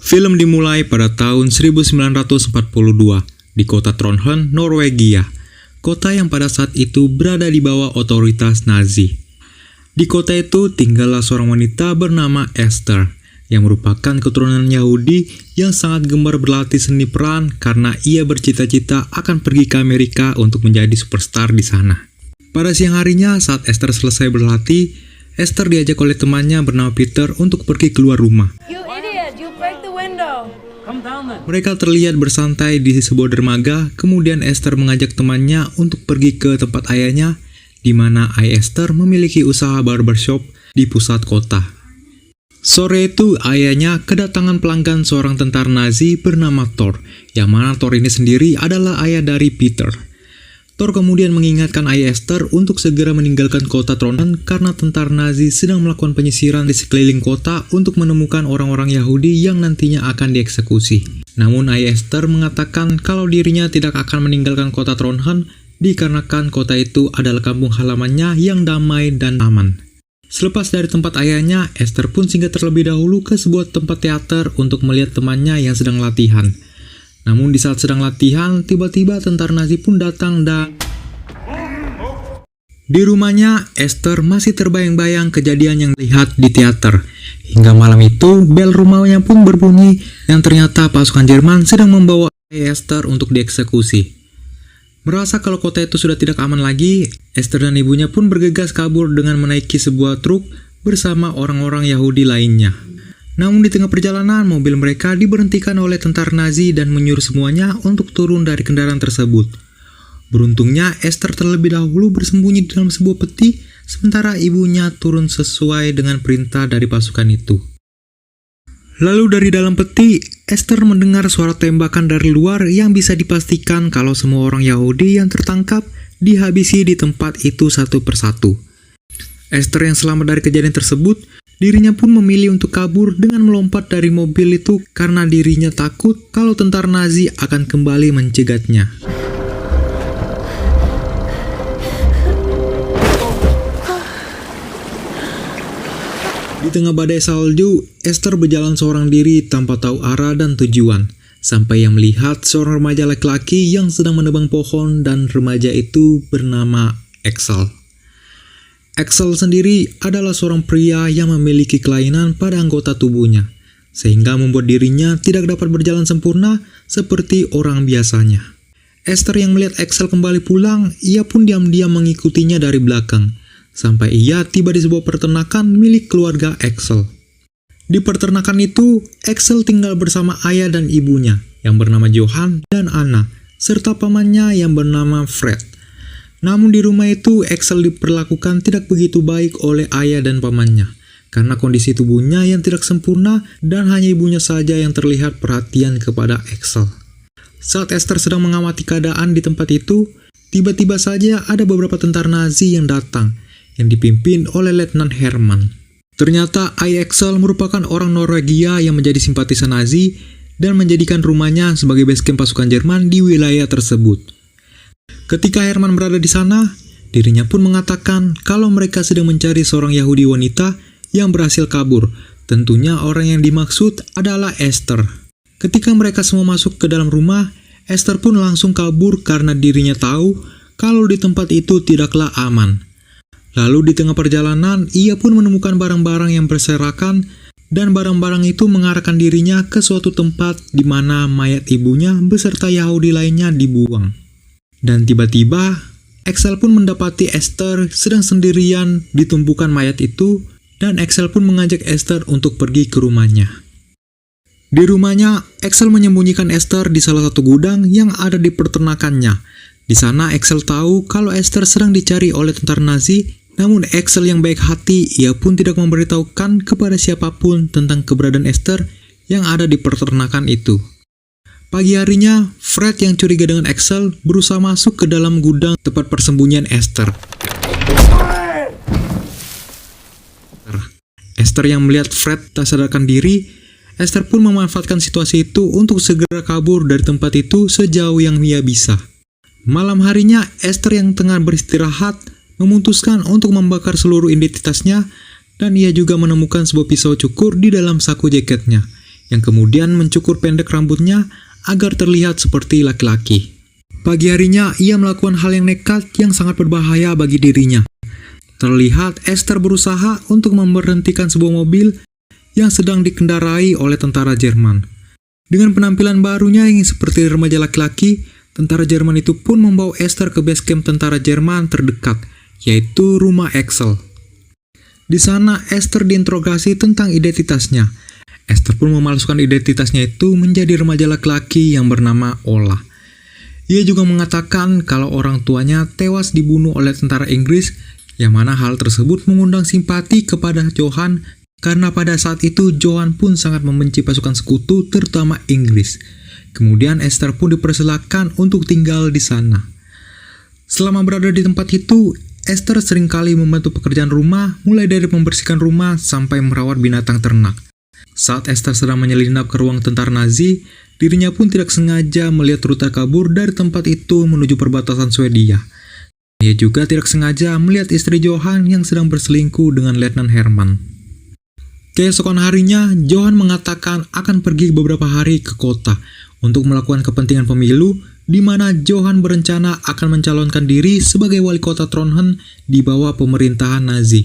Film dimulai pada tahun 1942 di kota Trondheim, Norwegia, kota yang pada saat itu berada di bawah otoritas Nazi. Di kota itu tinggallah seorang wanita bernama Esther, yang merupakan keturunan Yahudi yang sangat gemar berlatih seni peran karena ia bercita-cita akan pergi ke Amerika untuk menjadi superstar di sana. Pada siang harinya saat Esther selesai berlatih, Esther diajak oleh temannya bernama Peter untuk pergi keluar rumah. You idiot, you break the window. Mereka terlihat bersantai di sebuah dermaga, kemudian Esther mengajak temannya untuk pergi ke tempat ayahnya, di mana ayah Esther memiliki usaha barbershop di pusat kota. Sore itu ayahnya kedatangan pelanggan seorang tentara Nazi bernama Thor, yang mana Thor ini sendiri adalah ayah dari Peter. Thor kemudian mengingatkan ayah Esther untuk segera meninggalkan kota Trondheim karena tentara Nazi sedang melakukan penyisiran di sekeliling kota untuk menemukan orang-orang Yahudi yang nantinya akan dieksekusi. Namun ayah Esther mengatakan kalau dirinya tidak akan meninggalkan kota Trondheim dikarenakan kota itu adalah kampung halamannya yang damai dan aman. Selepas dari tempat ayahnya, Esther pun singgah terlebih dahulu ke sebuah tempat teater untuk melihat temannya yang sedang latihan. Namun di saat sedang latihan, tiba-tiba tentara Nazi pun datang dan di rumahnya, Esther masih terbayang-bayang kejadian yang dilihat di teater. Hingga malam itu, bel rumahnya pun berbunyi dan ternyata pasukan Jerman sedang membawa ayah Esther untuk dieksekusi. Merasa kalau kota itu sudah tidak aman lagi, Esther dan ibunya pun bergegas kabur dengan menaiki sebuah truk bersama orang-orang Yahudi lainnya. Namun di tengah perjalanan, mobil mereka diberhentikan oleh tentara Nazi dan menyuruh semuanya untuk turun dari kendaraan tersebut. Beruntungnya, Esther terlebih dahulu bersembunyi di dalam sebuah peti, sementara ibunya turun sesuai dengan perintah dari pasukan itu. Lalu dari dalam peti, Esther mendengar suara tembakan dari luar yang bisa dipastikan kalau semua orang Yahudi yang tertangkap dihabisi di tempat itu satu persatu. Esther yang selamat dari kejadian tersebut, dirinya pun memilih untuk kabur dengan melompat dari mobil itu karena dirinya takut kalau tentara Nazi akan kembali mencegatnya. Di tengah badai salju, Esther berjalan seorang diri tanpa tahu arah dan tujuan, sampai ia melihat seorang remaja laki-laki yang sedang menebang pohon dan remaja itu bernama Axel. Axel sendiri adalah seorang pria yang memiliki kelainan pada anggota tubuhnya, sehingga membuat dirinya tidak dapat berjalan sempurna seperti orang biasanya. Esther yang melihat Axel kembali pulang, ia pun diam-diam mengikutinya dari belakang, sampai ia tiba di sebuah peternakan milik keluarga Axel. Di peternakan itu, Axel tinggal bersama ayah dan ibunya yang bernama Johan dan Anna, serta pamannya yang bernama Fred. Namun di rumah itu, Axel diperlakukan tidak begitu baik oleh ayah dan pamannya, karena kondisi tubuhnya yang tidak sempurna dan hanya ibunya saja yang terlihat perhatian kepada Axel. Saat Esther sedang mengamati keadaan di tempat itu, tiba-tiba saja ada beberapa tentara Nazi yang datang, yang dipimpin oleh Letnan Herman. Ternyata ayah Axel merupakan orang Norwegia yang menjadi simpatisan Nazi dan menjadikan rumahnya sebagai base camp pasukan Jerman di wilayah tersebut. Ketika Herman berada di sana, dirinya pun mengatakan kalau mereka sedang mencari seorang Yahudi wanita yang berhasil kabur. Tentunya orang yang dimaksud adalah Esther. Ketika mereka semua masuk ke dalam rumah, Esther pun langsung kabur karena dirinya tahu kalau di tempat itu tidaklah aman. Lalu di tengah perjalanan, ia pun menemukan barang-barang yang berserakan dan barang-barang itu mengarahkan dirinya ke suatu tempat di mana mayat ibunya beserta Yahudi lainnya dibuang. Dan tiba-tiba, Axel pun mendapati Esther sedang sendirian di tumpukan mayat itu dan Axel pun mengajak Esther untuk pergi ke rumahnya. Di rumahnya, Axel menyembunyikan Esther di salah satu gudang yang ada di peternakannya. Di sana Axel tahu kalau Esther sedang dicari oleh tentara Nazi. Namun Axel yang baik hati, ia pun tidak memberitahukan kepada siapapun tentang keberadaan Esther yang ada di peternakan itu. Pagi harinya, Fred yang curiga dengan Axel berusaha masuk ke dalam gudang tempat persembunyian Esther. Esther yang melihat Fred tak sadarkan diri, Esther pun memanfaatkan situasi itu untuk segera kabur dari tempat itu sejauh yang ia bisa. Malam harinya, Esther yang tengah beristirahat memutuskan untuk membakar seluruh identitasnya dan ia juga menemukan sebuah pisau cukur di dalam saku jaketnya. yang kemudian mencukur pendek rambutnya agar terlihat seperti laki-laki. Pagi harinya, ia melakukan hal yang nekat yang sangat berbahaya bagi dirinya. Terlihat Esther berusaha untuk memberhentikan sebuah mobil yang sedang dikendarai oleh tentara Jerman. Dengan penampilan barunya yang seperti remaja laki-laki, tentara Jerman itu pun membawa Esther ke base camp tentara Jerman terdekat, yaitu rumah Axel. Di sana, Esther diinterogasi tentang identitasnya. Esther pun memalsukan identitasnya itu menjadi remaja laki-laki yang bernama Ola. Ia juga mengatakan kalau orang tuanya tewas dibunuh oleh tentara Inggris, yang mana hal tersebut mengundang simpati kepada Johan karena pada saat itu Johan pun sangat membenci pasukan sekutu terutama Inggris. Kemudian Esther pun dipersilakan untuk tinggal di sana. Selama berada di tempat itu, Esther seringkali membantu pekerjaan rumah, mulai dari membersihkan rumah sampai merawat binatang ternak. Saat Esther sedang menyelinap ke ruang tentara Nazi, dirinya pun tidak sengaja melihat rute kabur dari tempat itu menuju perbatasan Swedia. Ia juga tidak sengaja melihat istri Johan yang sedang berselingkuh dengan Letnan Herman. Keesokan harinya, Johan mengatakan akan pergi beberapa hari ke kota untuk melakukan kepentingan pemilu, di mana Johan berencana akan mencalonkan diri sebagai wali kota Trondheim di bawah pemerintahan Nazi.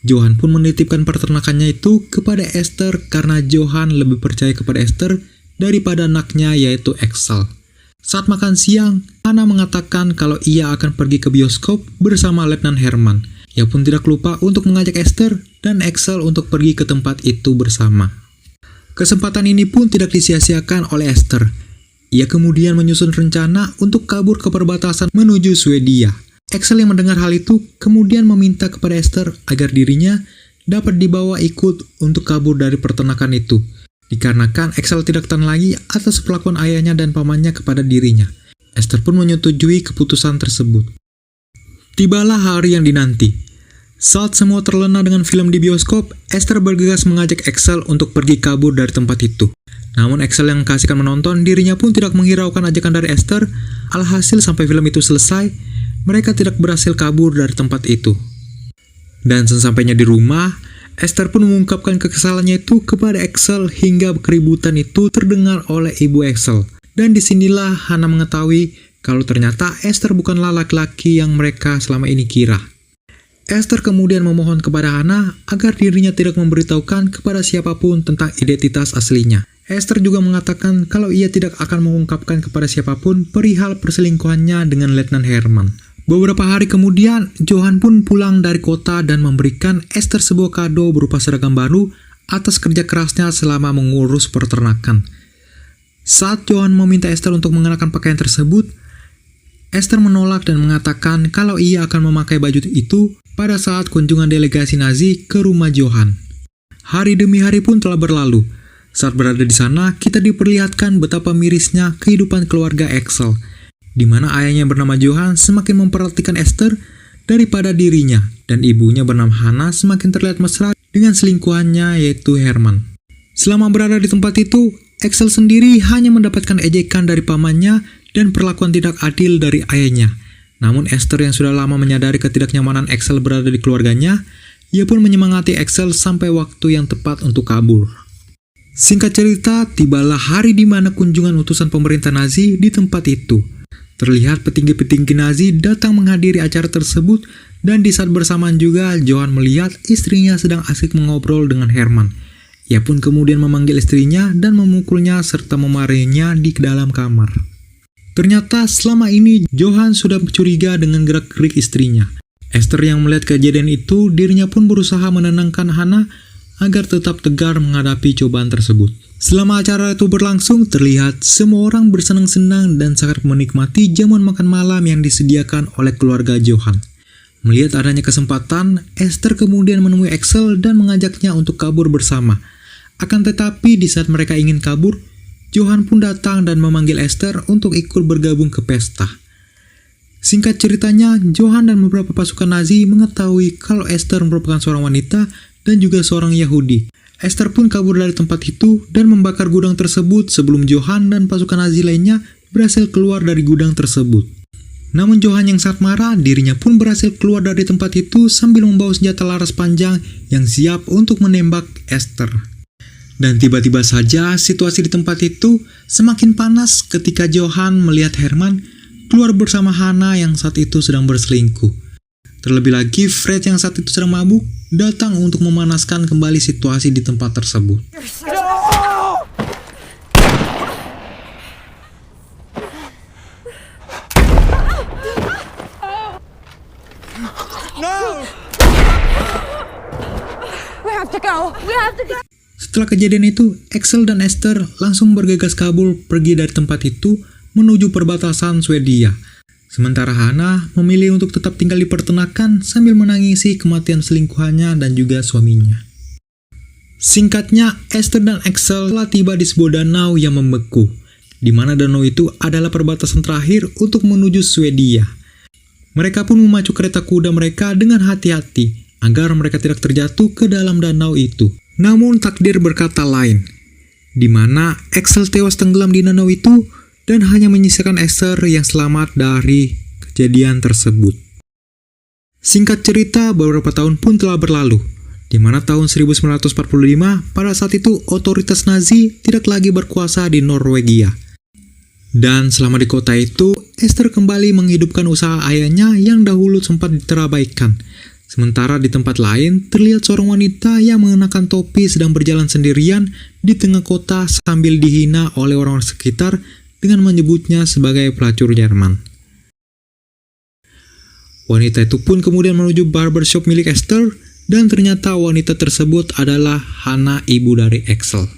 Johan pun menitipkan peternakannya itu kepada Esther karena Johan lebih percaya kepada Esther daripada anaknya yaitu Axel. Saat makan siang, Anna mengatakan kalau ia akan pergi ke bioskop bersama Letnan Herman. Ia pun tidak lupa untuk mengajak Esther dan Axel untuk pergi ke tempat itu bersama. Kesempatan ini pun tidak disia-siakan oleh Esther. Ia kemudian menyusun rencana untuk kabur ke perbatasan menuju Swedia. Axel yang mendengar hal itu kemudian meminta kepada Esther agar dirinya dapat dibawa ikut untuk kabur dari peternakan itu. Dikarenakan Axel tidak tahan lagi atas perlakuan ayahnya dan pamannya kepada dirinya. Esther pun menyetujui keputusan tersebut. Tibalah hari yang dinanti. Saat semua terlena dengan film di bioskop, Esther bergegas mengajak Axel untuk pergi kabur dari tempat itu. Namun Axel yang kasihkan menonton, dirinya pun tidak menghiraukan ajakan dari Esther. Alhasil sampai film itu selesai, mereka tidak berhasil kabur dari tempat itu. Dan sesampainya di rumah, Esther pun mengungkapkan kekesalannya itu kepada Axel hingga keributan itu terdengar oleh ibu Axel. Dan disinilah Hannah mengetahui kalau ternyata Esther bukanlah laki-laki yang mereka selama ini kira. Esther kemudian memohon kepada Hannah agar dirinya tidak memberitahukan kepada siapapun tentang identitas aslinya. Esther juga mengatakan kalau ia tidak akan mengungkapkan kepada siapapun perihal perselingkuhannya dengan Letnan Herman. Beberapa hari kemudian, Johan pun pulang dari kota dan memberikan Esther sebuah kado berupa seragam baru atas kerja kerasnya selama mengurus peternakan. Saat Johan meminta Esther untuk mengenakan pakaian tersebut, Esther menolak dan mengatakan kalau ia akan memakai baju itu pada saat kunjungan delegasi Nazi ke rumah Johan. Hari demi hari pun telah berlalu. Saat berada di sana, kita diperlihatkan betapa mirisnya kehidupan keluarga Axel, di mana ayahnya bernama Johan semakin memperhatikan Esther daripada dirinya, dan ibunya bernama Hannah semakin terlihat mesra dengan selingkuhannya yaitu Herman. Selama berada di tempat itu, Axel sendiri hanya mendapatkan ejekan dari pamannya dan perlakuan tidak adil dari ayahnya. Namun Esther yang sudah lama menyadari ketidaknyamanan Axel berada di keluarganya, ia pun menyemangati Axel sampai waktu yang tepat untuk kabur. Singkat cerita, tibalah hari di mana kunjungan utusan pemerintah Nazi di tempat itu. Terlihat petinggi-petinggi Nazi datang menghadiri acara tersebut, dan di saat bersamaan juga Johan melihat istrinya sedang asik mengobrol dengan Herman. Ia pun kemudian memanggil istrinya dan memukulnya serta memarahinya di dalam kamar. Ternyata selama ini Johan sudah curiga dengan gerak-gerik istrinya. Esther yang melihat kejadian itu, dirinya pun berusaha menenangkan Hannah agar tetap tegar menghadapi cobaan tersebut. Selama acara itu berlangsung, terlihat semua orang bersenang-senang dan sangat menikmati jamuan makan malam yang disediakan oleh keluarga Johan. Melihat adanya kesempatan, Esther kemudian menemui Axel dan mengajaknya untuk kabur bersama. Akan tetapi di saat mereka ingin kabur, Johan pun datang dan memanggil Esther untuk ikut bergabung ke pesta. Singkat ceritanya, Johan dan beberapa pasukan Nazi mengetahui kalau Esther merupakan seorang wanita dan juga seorang Yahudi. Esther pun kabur dari tempat itu dan membakar gudang tersebut sebelum Johan dan pasukan Nazi lainnya berhasil keluar dari gudang tersebut. Namun Johan yang sangat marah, dirinya pun berhasil keluar dari tempat itu sambil membawa senjata laras panjang yang siap untuk menembak Esther. Dan tiba-tiba saja situasi di tempat itu semakin panas ketika Johan melihat Herman keluar bersama Hana yang saat itu sedang berselingkuh. Terlebih lagi Fred yang saat itu sedang mabuk datang untuk memanaskan kembali situasi di tempat tersebut. We have to go. We have to go. Setelah kejadian itu, Axel dan Esther langsung bergegas kabur pergi dari tempat itu menuju perbatasan Swedia. Sementara Hana memilih untuk tetap tinggal di peternakan sambil menangisi kematian selingkuhannya dan juga suaminya. Singkatnya, Esther dan Axel telah tiba di sebuah danau yang membeku, di mana danau itu adalah perbatasan terakhir untuk menuju Swedia. Mereka pun memacu kereta kuda mereka dengan hati-hati agar mereka tidak terjatuh ke dalam danau itu. Namun takdir berkata lain, di mana Axel tewas tenggelam di danau itu dan hanya menyisakan Esther yang selamat dari kejadian tersebut. Singkat cerita, beberapa tahun pun telah berlalu, di mana tahun 1945 pada saat itu otoritas Nazi tidak lagi berkuasa di Norwegia. Dan selama di kota itu, Esther kembali menghidupkan usaha ayahnya yang dahulu sempat diterabaikan. Sementara di tempat lain, terlihat seorang wanita yang mengenakan topi sedang berjalan sendirian di tengah kota sambil dihina oleh orang sekitar dengan menyebutnya sebagai pelacur Jerman. Wanita itu pun kemudian menuju barbershop milik Esther dan ternyata wanita tersebut adalah Hana, ibu dari Axel.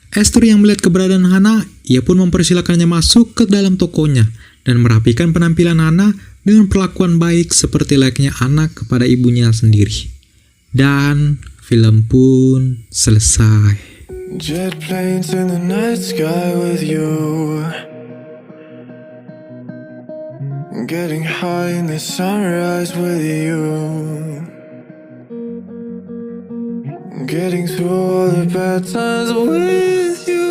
Esther yang melihat keberadaan Hana, ia pun mempersilakannya masuk ke dalam tokonya dan merapikan penampilan Hana dengan perlakuan baik seperti layaknya anak kepada ibunya sendiri. Dan film pun selesai. Jet planes in the night sky with you, getting high in the sunrise with you, getting through all the bad times with you.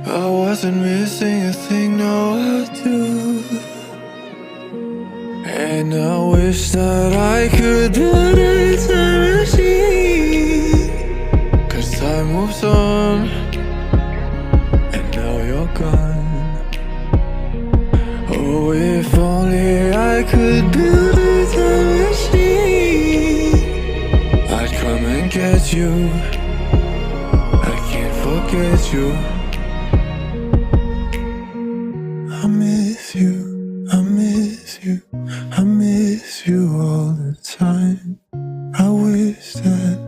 I wasn't missing a thing, no I do. And I wish that I could build a time machine, 'cause time moves on, and now you're gone. Oh, if only I could build a time machine, I'd come and get you. I can't forget you. I miss you, I miss you, I miss you all the time. I wish that